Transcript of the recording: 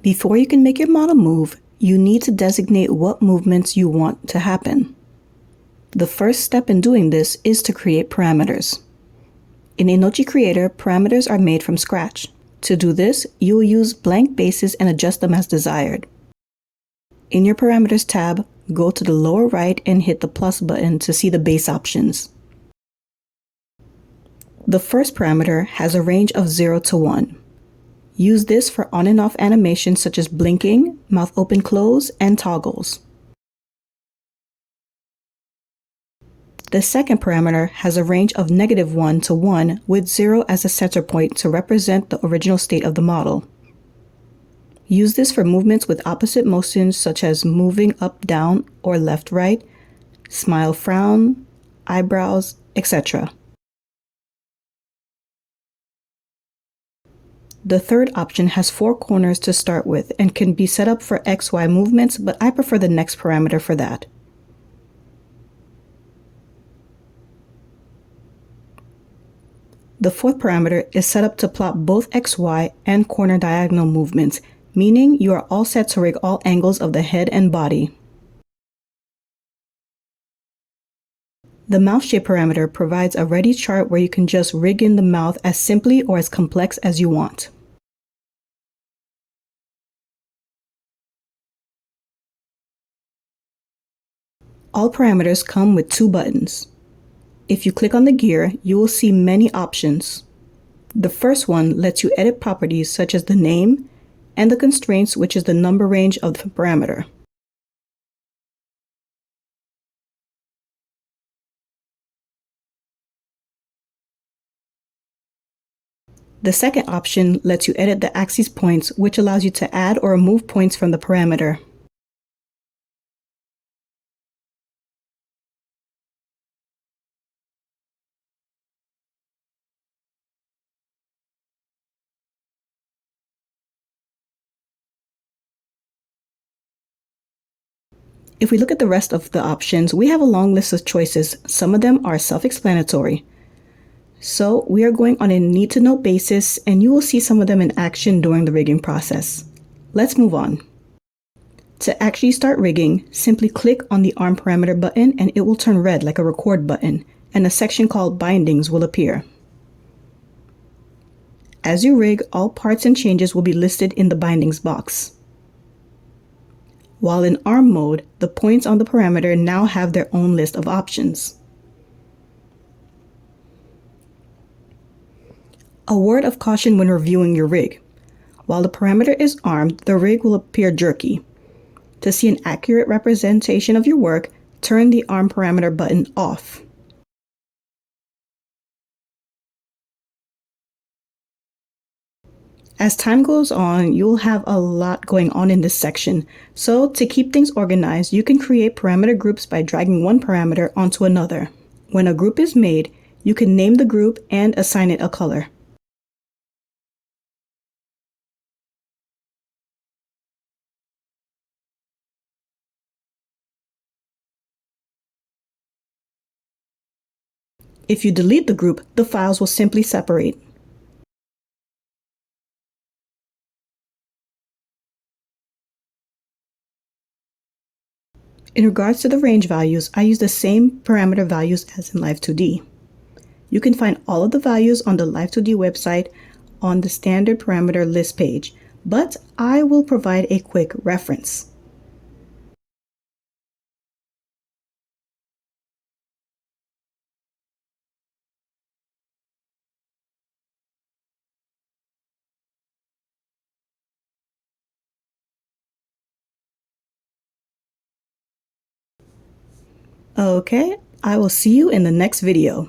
Before you can make your model move, you need to designate what movements you want to happen. The first step in doing this is to create parameters. In Inochi Creator, parameters are made from scratch. To do this, you will use blank bases and adjust them as desired. In your Parameters tab, go to the lower right and hit the plus button to see the base options. The first parameter has a range of 0 to 1. Use this for on and off animations such as blinking, mouth open close, and toggles. The second parameter has a range of -1 to 1 with 0 as a center point to represent the original state of the model. Use this for movements with opposite motions such as moving up, down, or left, right, smile, frown, eyebrows, etc. The third option has 4 corners to start with and can be set up for XY movements, but I prefer the next parameter for that. The fourth parameter is set up to plot both XY and corner diagonal movements, meaning you are all set to rig all angles of the head and body. The mouth shape parameter provides a ready chart where you can just rig in the mouth as simply or as complex as you want. All parameters come with 2 buttons. If you click on the gear, you will see many options. The first one lets you edit properties such as the name and the constraints, which is the number range of the parameter. The second option lets you edit the axis points, which allows you to add or remove points from the parameter. If we look at the rest of the options, we have a long list of choices. Some of them are self-explanatory. So we are going on a need-to-know basis, and you will see some of them in action during the rigging process. Let's move on. To actually start rigging, simply click on the arm parameter button and it will turn red like a record button, and a section called Bindings will appear. As you rig, all parts and changes will be listed in the bindings box. While in arm mode, the points on the parameter now have their own list of options. A word of caution when reviewing your rig. While the parameter is armed, the rig will appear jerky. To see an accurate representation of your work, turn the arm parameter button off. As time goes on, you'll have a lot going on in this section. So to keep things organized, you can create parameter groups by dragging one parameter onto another. When a group is made, you can name the group and assign it a color. If you delete the group, the files will simply separate. In regards to the range values, I use the same parameter values as in Live2D. You can find all of the values on the Live2D website on the standard parameter list page, but I will provide a quick reference. Okay, I will see you in the next video.